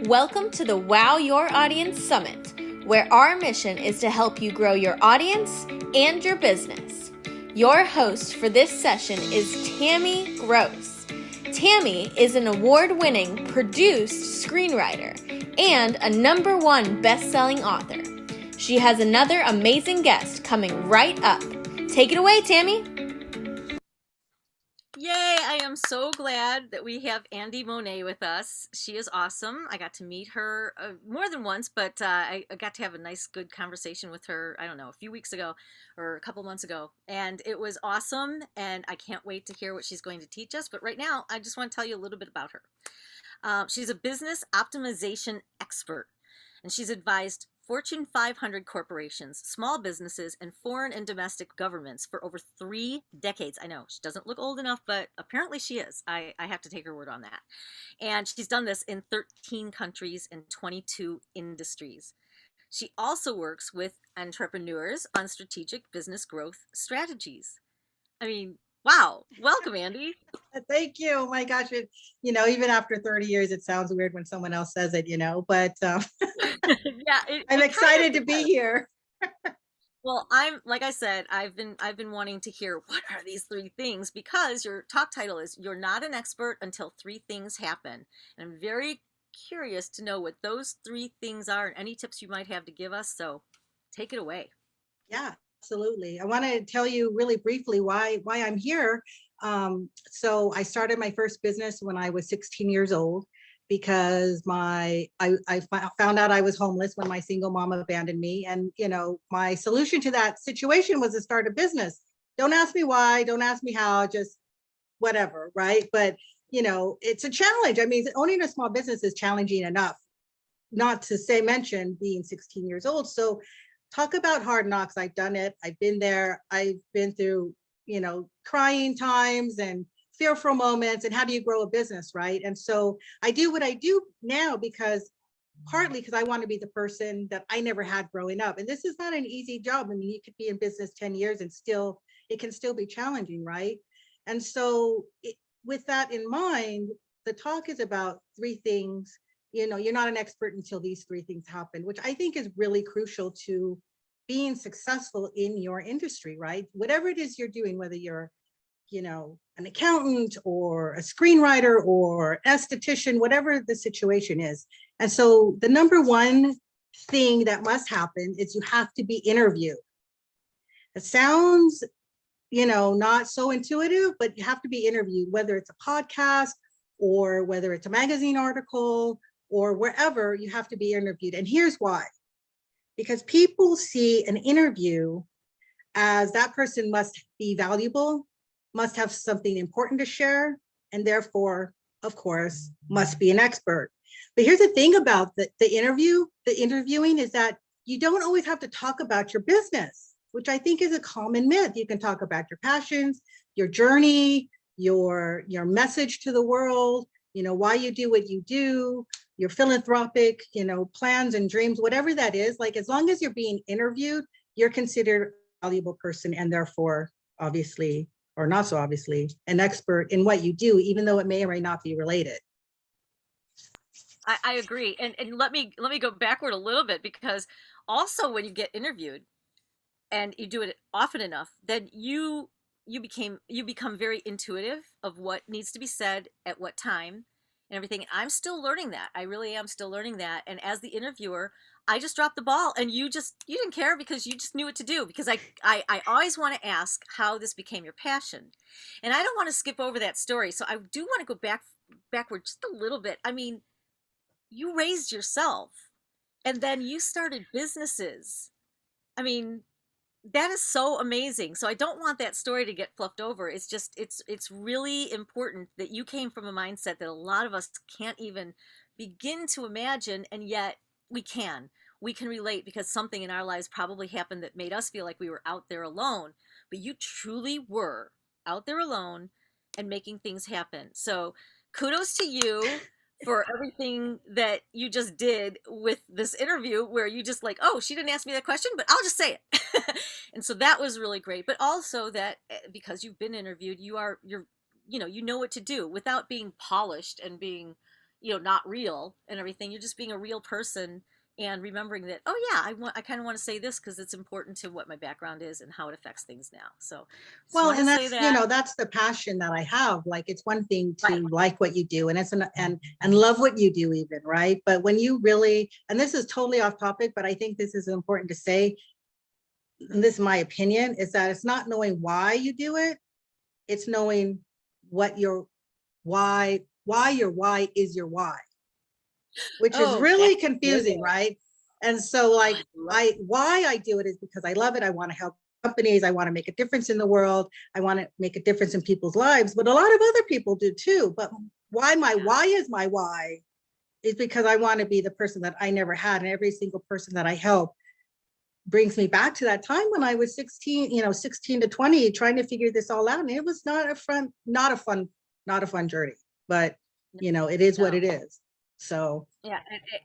Welcome to the Wow Your Audience Summit, where our mission is to help you grow your audience and your business. Your host for this session is Tammy Gross. Tammy is an award-winning produced screenwriter and a #1 best-selling author. She has another amazing guest coming right up. Take it away, Tammy. Yay, I am so glad that we have Andie Monet with us. She is awesome. I got to meet her more than once, but I got to have a nice, good conversation with her, I don't know, a few weeks ago or a couple months ago. And it was awesome, and I can't wait to hear what she's going to teach us. But right now, I just want to tell you a little bit about her. She's a business optimization expert, and she's advised Fortune 500 corporations, small businesses, and foreign and domestic governments for over 3 decades. I know she doesn't look old enough, but apparently she is. I have to take her word on that. And she's done this in 13 countries and 22 industries. She also works with entrepreneurs on strategic business growth strategies. I mean, wow. Welcome, Andie. Thank you. Oh my gosh, even after 30 years, it sounds weird when someone else says it, but Yeah, I'm excited to be here. Well, like I said, I've been wanting to hear what are these 3 things, because your talk title is You're Not an Expert Until 3 Things Happen. And I'm very curious to know what those 3 things are and any tips you might have to give us. So take it away. Yeah, absolutely. I want to tell you really briefly why I'm here. So I started my first business when I was 16 years old because I found out I was homeless when my single mom abandoned me. And, my solution to that situation was to start a business. Don't ask me why, don't ask me how, just whatever, right? But, it's a challenge. I mean, owning a small business is challenging enough, not to say mention being 16 years old. So talk about hard knocks. I've done it. I've been there. I've been through, crying times and fearful moments, and how do you grow a business, right? And so I do what I do now partly because I want to be the person that I never had growing up. And this is not an easy job. I mean, you could be in business 10 years and it can still be challenging, right? And so with that in mind, the talk is about 3 things. You're not an expert until these 3 things happen, which I think is really crucial to being successful in your industry, right? Whatever it is you're doing, whether you're, an accountant or a screenwriter or esthetician, whatever the situation is. And so the #1 thing that must happen is you have to be interviewed. It sounds, not so intuitive, but you have to be interviewed, whether it's a podcast or whether it's a magazine article or wherever. You have to be interviewed. And here's why. Because people see an interview as that person must be valuable, must have something important to share, and therefore, of course, must be an expert. But here's the thing about the interviewing is that you don't always have to talk about your business, which I think is a common myth. You can talk about your passions, your journey, your message to the world, why you do what you do, your philanthropic, plans and dreams, whatever that is. Like, as long as you're being interviewed, you're considered a valuable person, and therefore, obviously, or not so obviously, an expert in what you do, even though it may or may not be related. I agree. And let me go backward a little bit, because also when you get interviewed and you do it often enough, then you become very intuitive of what needs to be said at what time and everything. And I'm still learning that. I really am still learning that. And as the interviewer, I just dropped the ball, and you didn't care because you just knew what to do, because I always want to ask how this became your passion. And I don't want to skip over that story. So I do want to go backward just a little bit. I mean, you raised yourself and then you started businesses. I mean, that is so amazing. So I don't want that story to get fluffed over. It's really important that you came from a mindset that a lot of us can't even begin to imagine, and yet we can. We can relate, because something in our lives probably happened that made us feel like we were out there alone, but you truly were out there alone and making things happen. So kudos to you for everything that you just did with this interview, where you just like, oh, she didn't ask me that question, but I'll just say it. And so that was really great. But also that because you've been interviewed, you know what to do without being polished and being, not real and everything. You're just being a real person and remembering that, oh yeah, I kind of want to say this because it's important to what my background is and how it affects things now. So just Well, wanted to and say that's, you that. know, that's the passion that I have. Like, it's one thing Right. to like what you do and and love what you do even, right? But when you really, and this is totally off topic, but I think this is important to say, and this is my opinion, is that it's not knowing why you do it, it's knowing what your why your why is your why, which is Oh, really that's confusing, good. right? And so Oh, I like love I why I do it is because I love it. I want to help companies. I want to make a difference in the world. I want to make a difference in people's lives, but a lot of other people do too. But that. why is my why is because I want to be the person that I never had. And every single person that I help brings me back to that time when I was 16, 16 to 20, trying to figure this all out. And it was not a fun journey, but No, it is what no. it is. So Yeah,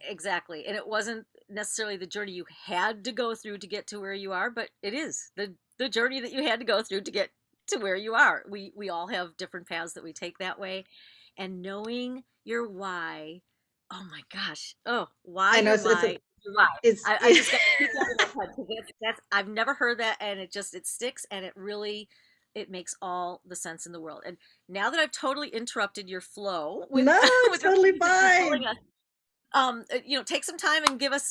exactly. And it wasn't necessarily the journey you had to go through to get to where you are, but it is the journey that you had to go through to get to where you are. We all have different paths that we take that way, and knowing your why. Oh my gosh. Oh, why I know your it's why? Your why. it's I just got to keep that in my head because that's I've never heard that, and it sticks, and it makes all the sense in the world. And now that I've totally interrupted your flow with no, it's with totally everything that you're fine. telling us, take some time and give us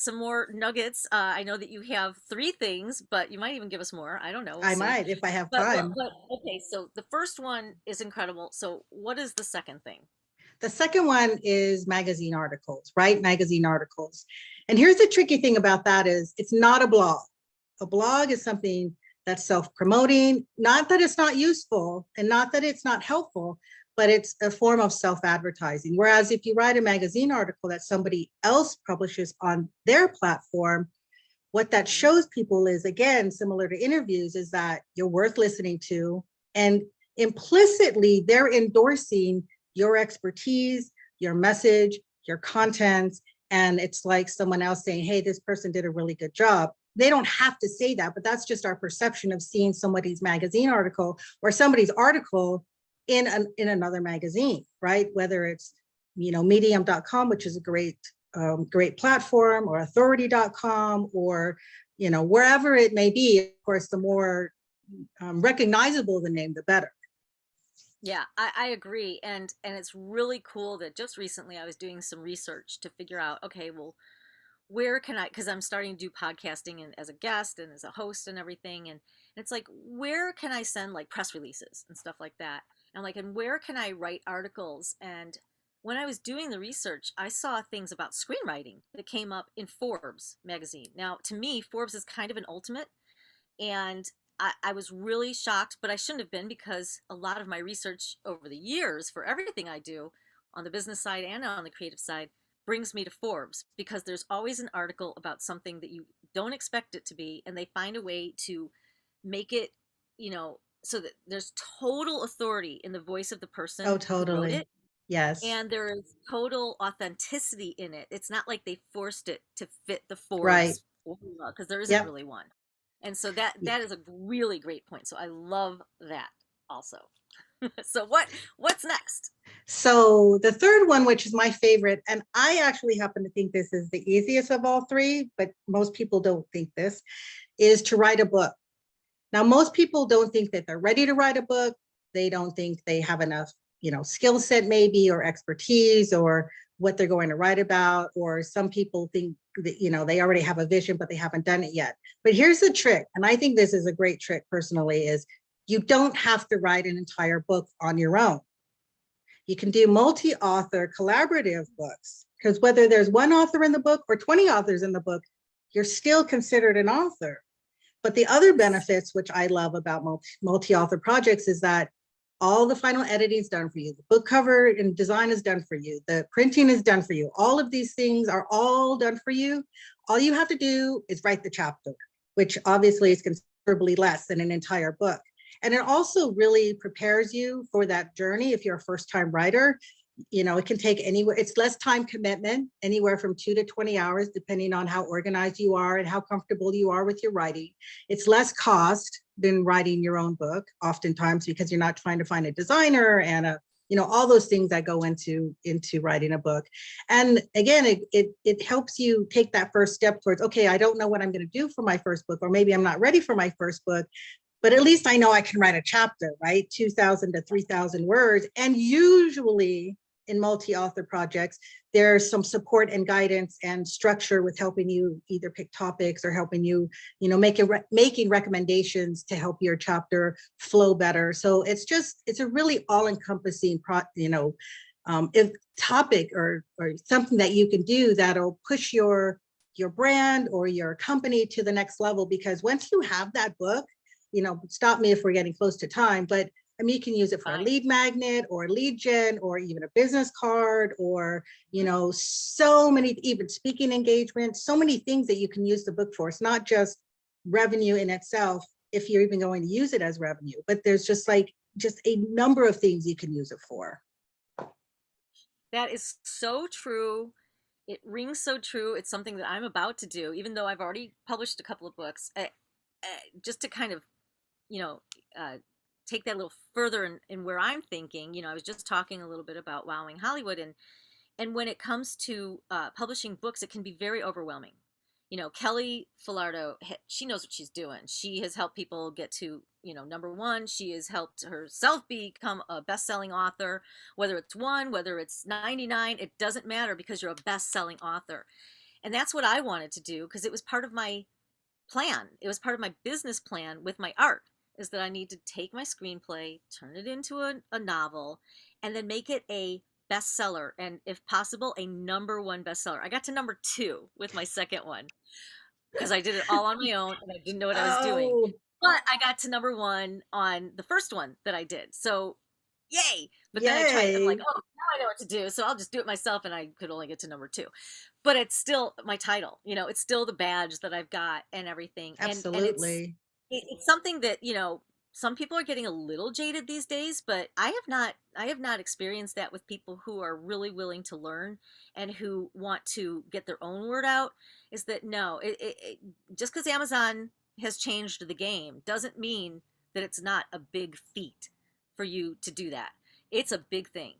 some more nuggets. I know that you have three things, but you might even give us more. I don't know. We'll I see. might if I have But time. okay. So the first one is incredible. So what is the second thing? The second one is magazine articles, right? Magazine articles. And here's the tricky thing about that is it's not a blog. A blog is something that's self-promoting, not that it's not useful and not that it's not helpful, but it's a form of self-advertising. Whereas if you write a magazine article that somebody else publishes on their platform, what that Hmm. shows people is, again, similar to interviews, is that you're worth listening to. And implicitly, they're endorsing your expertise, your message, your content. And it's like someone else saying, hey, this person did a really good job. They don't have to say that, but that's just our perception of seeing somebody's magazine article or somebody's article in another magazine, right? Whether it's, medium.com, which is a great platform, or authority.com, or wherever it may be. Of course, the more recognizable the name, the better. Yeah, I agree, and it's really cool that just recently I was doing some research to figure out, okay, well, where can I, because I'm starting to do podcasting and as a guest and as a host and everything, and it's like, where can I send like press releases and stuff like that? And like, and where can I write articles? And when I was doing the research, I saw things about screenwriting that came up in Forbes magazine. Now, to me, Forbes is kind of an ultimate, and I was really shocked, but I shouldn't have been because a lot of my research over the years for everything I do on the business side and on the creative side brings me to Forbes because there's always an article about something that you don't expect it to be, and they find a way to make it, so that there's total authority in the voice of the Oh, person who wrote totally. it, Yes. and there is total authenticity in it. It's not like they forced it to fit the Right. Forbes formula because there isn't Yep. really one. And so that is a really great point. So I love that also. So what's next? So the third one, which is my favorite, and I actually happen to think this is the easiest of all three, but most people don't think this, is to write a book. Now, most people don't think that they're ready to write a book. They don't think they have enough, skill set maybe, or expertise, or what they're going to write about. Or some people think that, they already have a vision, but they haven't done it yet. But here's the trick, and I think this is a great trick personally, is you don't have to write an entire book on your own. You can do multi-author collaborative books, because whether there's one author in the book or 20 authors in the book, you're still considered an author. But the other Yes. benefits, which I love about multi-author projects, is that all the final editing is done for you. The book cover and design is done for you. The printing is done for you. All of these things are all done for you. All you have to do is write the chapter, which obviously is considerably less than an entire book. And it also really prepares you for that journey if you're a first-time writer. It can take anywhere, it's less time commitment, anywhere from 2 to 20 hours, depending on how organized you are and how comfortable you are with your writing. It's less cost than writing your own book, oftentimes, because you're not trying to find a designer and a all those things that go into writing a book. And again, it helps you take that first step towards, okay, I don't know what I'm going to do for my first book, or maybe I'm not ready for my first book, but at least I know I can write a chapter, right? 2,000 to 3,000 words. And usually in multi-author projects, there's some support and guidance and structure with helping you either pick topics or helping you, making recommendations to help your chapter flow better. So it's a really all-encompassing, if topic or something that you can do that'll push your brand or your company to the next level. Because once you have that book, stop me if we're getting close to time, but I mean, you can use it for a lead magnet or a lead gen or even a business card or, so many, even speaking engagements, so many things that you can use the book for. It's not just revenue in itself, if you're even going to use it as revenue, but there's just a number of things you can use it for. That is so true. It rings so true. It's something that I'm about to do, even though I've already published a couple of books, just to kind of, you know, uh, take that a little further in where I'm thinking. I was just talking a little bit about wowing Hollywood, and when it comes to publishing books, it can be very overwhelming. Kelly Filardo, she knows what she's doing. She has helped people get to, number one. She has helped herself become a best-selling author, whether it's one, whether it's 99, it doesn't matter, because you're a best-selling author. And that's what I wanted to do, because it was part of my plan. It was part of my business plan with my art, is that I need to take my screenplay, turn it into a novel, and then make it a bestseller, and if possible, a number one bestseller. I got to number two with my second one because I did it all on my own and I didn't know what I was doing. Oh, But I got to number one on the first one that I did. So yay. But then I'm like, yay. oh, now I know what to do. So I'll just do it myself, and I could only get to number two. But it's still my title, it's still the badge that I've got and everything. And Absolutely. it's something that, some people are getting a little jaded these days, but I have not experienced that with people who are really willing to learn and who want to get their own word out. Is that no, just because Amazon has changed the game doesn't mean that it's not a big feat for you to do that. It's a big thing.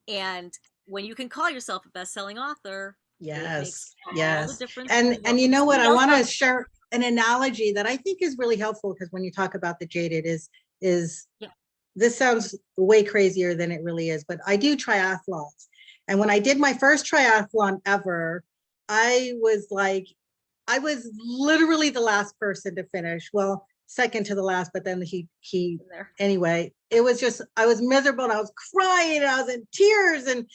And when you can call yourself a best-selling author, it makes Yes, all the yes. difference in the And world. you When know what? somebody I else want to does, share an analogy that I think is really helpful, because when you talk about the jaded is yeah, this sounds way crazier than it really is, but I do triathlons. And when I did my first triathlon ever, I was like, I was literally the last person to finish. Well, second to the last, but then he there. anyway, it was just, I was miserable and I was crying and I was in tears, and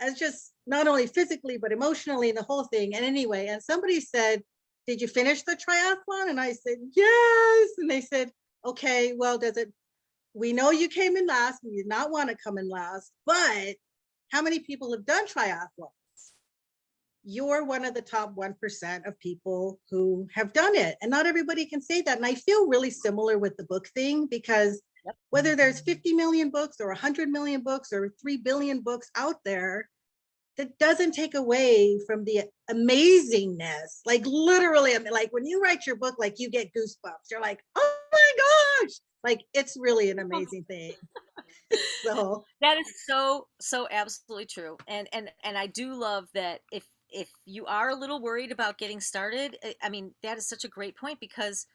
I was just not only physically, but emotionally, and the whole thing. And anyway, and somebody said, did you finish the triathlon? And I said, yes. And they said, okay, well, we know you came in last, we did not want to come in last, but how many people have done triathlon? You're one of the top 1% of people who have done it. And not everybody can say that. And I feel really similar with the book thing, because Yep. whether there's 50 million books or 100 million books or 3 billion books out there, that doesn't take away from the amazingness. Like literally, I mean, like when you write your book, like you get goosebumps. You're like, oh my gosh, like it's really an amazing thing. So That is so absolutely true. And I do love that if you are a little worried about getting started, I mean, that is such a great point, because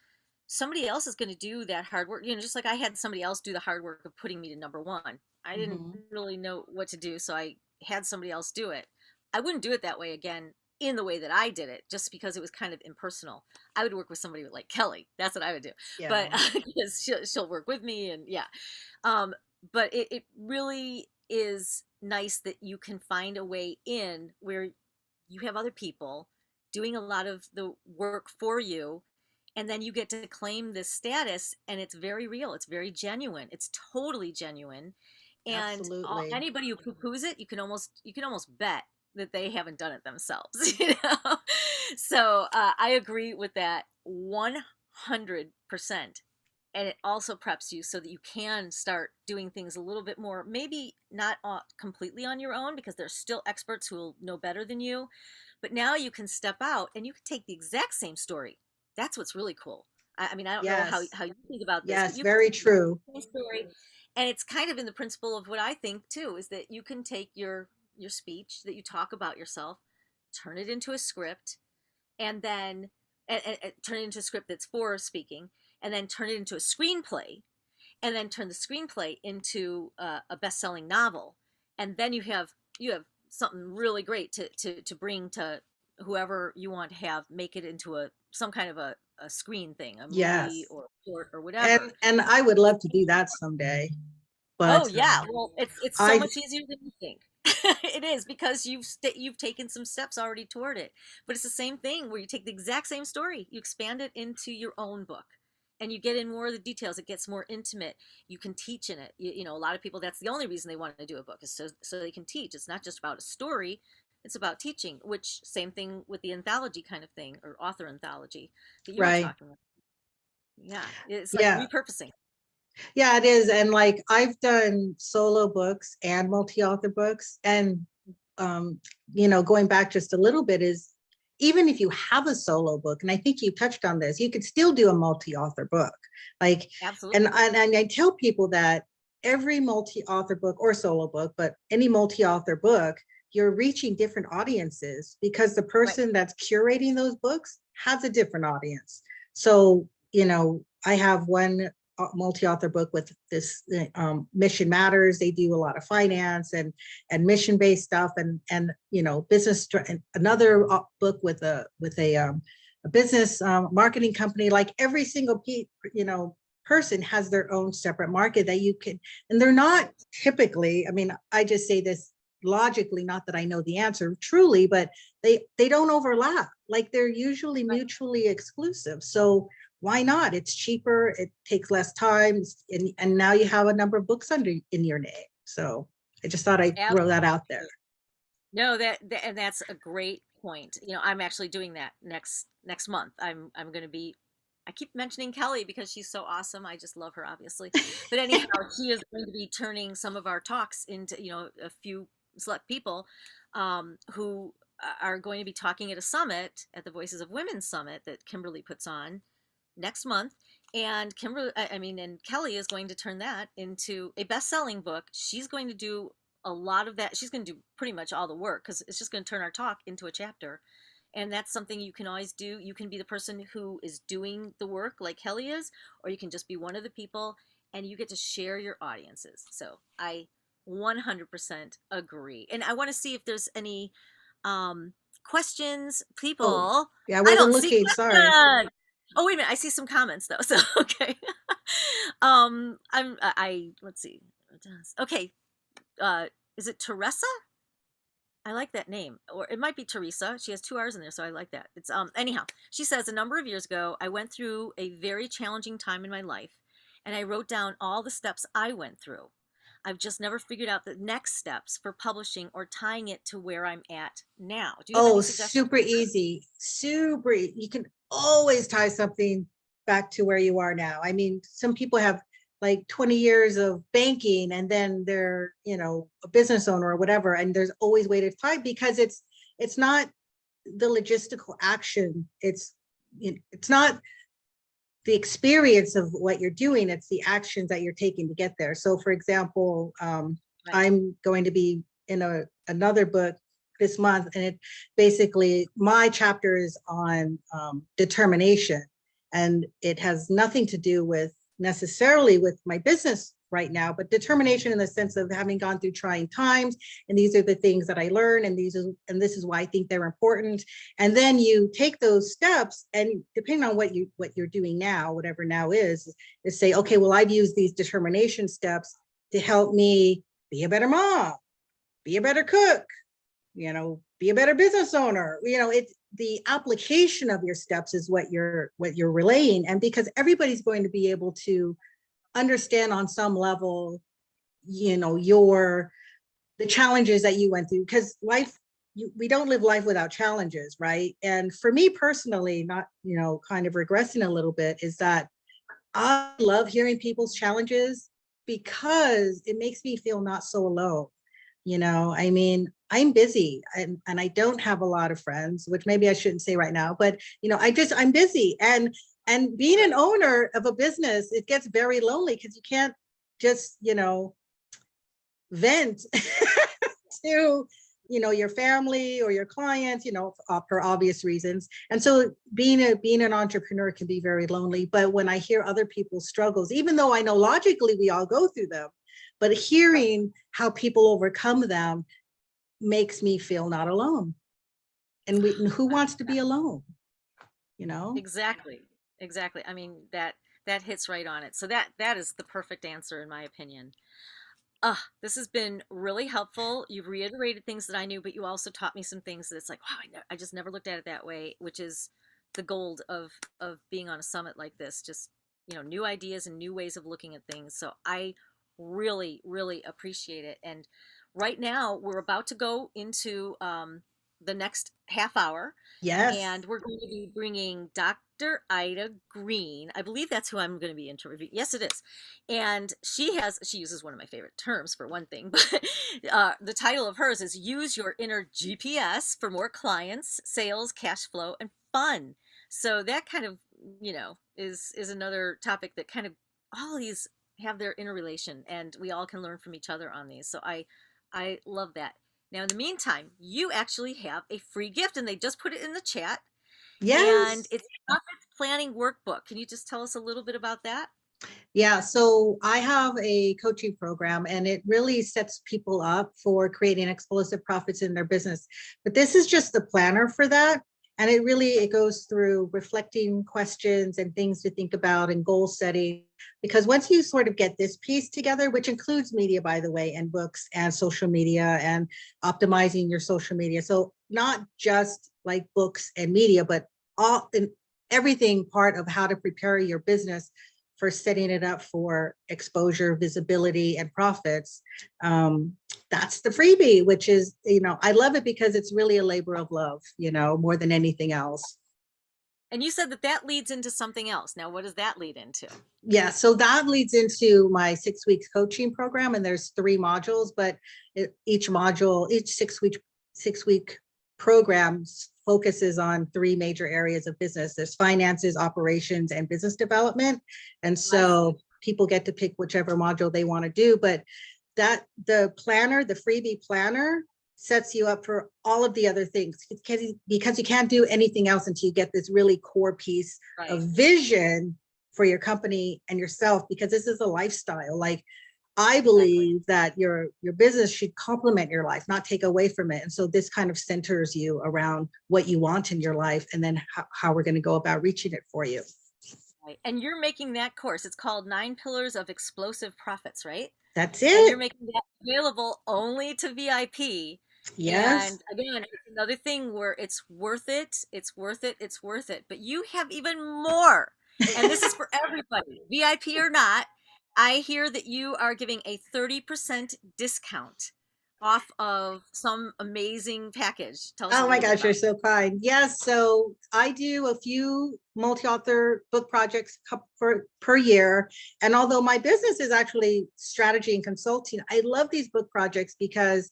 somebody else is going to do that hard work. Just like I had somebody else do the hard work of putting me to number one. I didn't mhm. really know what to do, so I had somebody else do it. I wouldn't do it that way again, in the way that I did it, just because it was kind of impersonal. I would work with somebody like Kelly. That's what I would do. But Yeah, because she'll work with me, and yeah. Um, but it really is nice that you can find a way in where you have other people doing a lot of the work for you, and then you get to claim this status, and it's very real, it's very genuine, it's totally genuine. And absolutely. anybody who poo-poos it, you can almost bet that they haven't done it themselves. So I agree with that 100%. And it also preps you so that you can start doing things a little bit more, maybe not completely on your own, because there's still experts who will know better than you. But now you can step out and you can take the exact same story. That's what's really cool. I mean, I don't know how, Yes, how you think about this, but yes, you can very take the true. same story And it's kind of in the principle of what I think too, is that you can take your speech that you talk about yourself, turn it into a script, and then and turn it into a script that's for speaking, and then turn it into a screenplay, and then turn the screenplay into a best-selling novel, and then you have something really great to bring to whoever you want to have make it into a some kind of a screen thing, a movie Yes. or short or whatever. And I would love to do that someday, Oh but yeah, well, it's so I much easier than you think. It is because you've taken some steps already toward it. But it's the same thing where you take the exact same story, you expand it into your own book, and you get in more of the details. It gets more intimate. You can teach in it. A lot of people, that's the only reason they want to do a book, is so they can teach. It's not just about a story; it's about teaching. Which same thing with the anthology kind of thing, or author anthology that you were right. talking about. Yeah, it's like Yeah. repurposing. Yeah, it is. And like I've done solo books and multi-author books. And going back just a little bit is even if you have a solo book, and I think you touched on this, you could still do a multi-author book. Like, Absolutely. and I tell people that every multi-author book or solo book, but any multi-author book, you're reaching different audiences because the Right. person that's curating those books has a different audience. So, I have one multi-author book with this Mission Matters. They do a lot of finance and mission-based stuff, and business. And another book with a business marketing company. Like every single person has their own separate market that you can, and they're not typically. I mean, I just say this logically, not that I know the answer truly, but they don't overlap. Like they're usually Right. mutually exclusive. So why not? It's cheaper, it takes less time, and now you have a number of books under in your name. So I just thought I'd throw that out there. Absolutely. No, and that's a great point. I'm actually doing that next month. I'm going to be. I keep mentioning Kelly because she's so awesome. I just love her, obviously. But anyhow, she is going to be turning some of our talks into a few select people who are going to be talking at a summit, at the Voices of Women Summit that Kimberly puts on next month. And and Kelly is going to turn that into a best-selling book. She's going to do a lot of that. She's going to do pretty much all the work because it's just going to turn our talk into a chapter. And that's something you can always do. You can be the person who is doing the work like Kelly is, or you can just be one of the people, and you get to share your audiences. So I 100% agree. And I want to see if there's any questions, Oh, people. yeah, I I wasn't don't see looking, sorry. questions. Oh, wait a minute. I see some comments though. So, okay. Let's see. Okay. Uh, is it Teresa? I like that name. Or it might be Teresa. She has two R's in there, so I like that. It's anyhow. She says a number of years ago, I went through a very challenging time in my life, and I wrote down all the steps I went through. I've just never figured out the next steps for publishing or tying it to where I'm at now. Do you have Oh, any suggestions? super easy. You can always tie something back to where you are now. I mean, some people have like 20 years of banking and then they're, a business owner or whatever, and there's always way to tie because it's not the logistical action. It's not the experience of what you're doing, it's the actions that you're taking to get there. So for example, Right. I'm going to be in another book this month, and it basically, my chapter is on determination, and it has nothing to do with necessarily with my business right now, but determination in the sense of having gone through trying times, and these are the things that I learned, and this is why I think they're important. And then you take those steps, and depending on what you're doing now, whatever now is say, okay, well, I've used these determination steps to help me be a better mom, be a better cook, be a better business owner. It's the application of your steps is what you're relaying. And because everybody's going to be able to understand on some level, the challenges that you went through, because we don't live life without challenges, right? And for me personally, not, kind of regressing a little bit, is that I love hearing people's challenges because it makes me feel not so alone. I mean, I'm busy and I don't have a lot of friends, which maybe I shouldn't say right now, but I'm busy, and being an owner of a business, it gets very lonely because you can't just, vent to, your family or your clients, for obvious reasons. And so being an entrepreneur can be very lonely. But when I hear other people's struggles, even though I know logically we all go through them, but hearing how people overcome them makes me feel not alone. And who wants to be alone? Exactly. Exactly. I mean, that hits right on it. So that is the perfect answer in my opinion. This has been really helpful. You've reiterated things that I knew, but you also taught me some things that it's like, wow, I just never looked at it that way, which is the gold of being on a summit like this. Just, new ideas and new ways of looking at things. So I really, really appreciate it. And right now, we're about to go into the next half hour, Yes. and we're going to be bringing Dr. Ida Green. I believe that's who I'm going to be interviewing. Yes, it is. And she uses one of my favorite terms for one thing, but the title of hers is Use Your Inner GPS for More Clients, Sales, Cash Flow, and Fun. So that kind of, is another topic that kind of all these have their interrelation, and we all can learn from each other on these. So I love that. Now, in the meantime, you actually have a free gift, and they just put it in the chat, and Yes. it's Profits Planning Workbook. Can you just tell us a little bit about that? Yeah, so I have a coaching program and it really sets people up for creating explosive profits in their business. But this is just the planner for that. And it goes through reflecting questions and things to think about and goal setting. Because once you sort of get this piece together, which includes media, by the way, and books and social media and optimizing your social media. So not just like books and media, but all and everything part of how to prepare your business for setting it up for exposure, visibility, and profits. That's the freebie, which is, I love it because it's really a labor of love, more than anything else. And you said that leads into something else. Now, what does that lead into? Yeah, so that leads into my 6 weeks coaching program, and there's 3 modules, but each 6 week programs focuses on 3 major areas of business. There's finances, operations, and business development. And so people get to pick whichever module they want to do, but the freebie planner sets you up for all of the other things because you can't do anything else until you get this really core piece of vision for your company and yourself, because this is a lifestyle. Like, I believe that your business should complement your life, not take away from it. And so this kind of centers you around what you want in your life, and then how we're going to go about reaching it for you. Right. And you're making that course. It's called 9 Pillars of Explosive Profits, right? That's And you're it. making that available only to VIP. Yes. And again, it's another thing where it's worth it, it's worth it, it's worth it. But you have even more. And this is for everybody, VIP or not. I hear that you are giving a 30% discount off of some amazing package. Tell us a Oh my little bit gosh, about you're it. so kind. Yes, so I do a few multi-author book projects per year. And although my business is actually strategy and consulting, I love these book projects because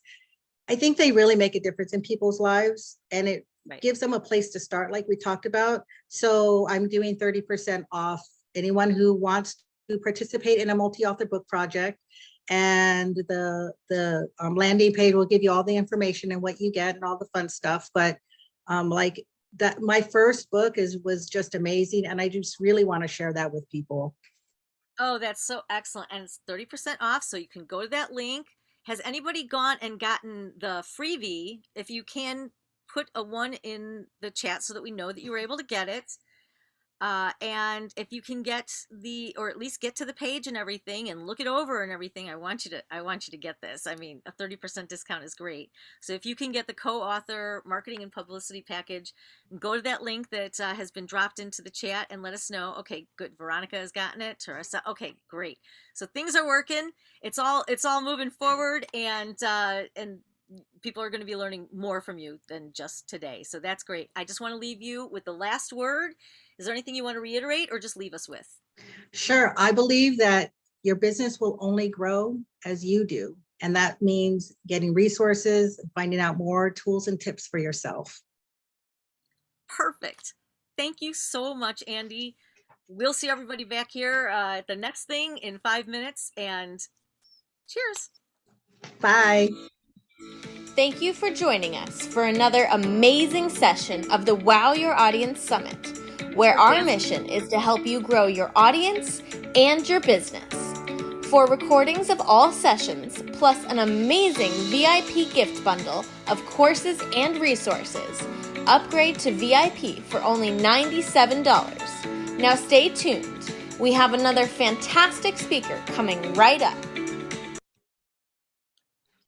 I think they really make a difference in people's lives, and it Right. gives them a place to start, like we talked about. So I'm doing 30% off anyone who wants to participate in a multi-author book project. And the landing page will give you all the information and what you get and all the fun stuff. But like that, my first book was just amazing, and I just really want to share that with people. Oh, that's so excellent. And it's 30% off, so you can go to that link. Has anybody gone and gotten the freebie? If you can put a 1 in the chat so that we know that you were able to get it. And if you can get or at least get to the page and everything and look it over and everything, I want you to get this. I mean, a 30% discount is great. So if you can get the co-author marketing and publicity package, go to that link that has been dropped into the chat and let us know. Okay, good. Veronica has gotten it. Teresa. Okay, great. So things are working. It's all moving forward, and people are going to be learning more from you than just today. So that's great. I just want to leave you with the last word. Is there anything you want to reiterate or just leave us with? Sure. I believe that your business will only grow as you do. And that means getting resources, finding out more tools and tips for yourself. Perfect. Thank you so much, Andie. we'll see everybody back here at the next thing in 5 minutes. And cheers. Bye. Thank you for joining us for another amazing session of the Wow Your Audience Summit, where our mission is to help you grow your audience and your business. For recordings of all sessions, plus an amazing VIP gift bundle of courses and resources, upgrade to VIP for only $97. Now stay tuned. We have another fantastic speaker coming right up.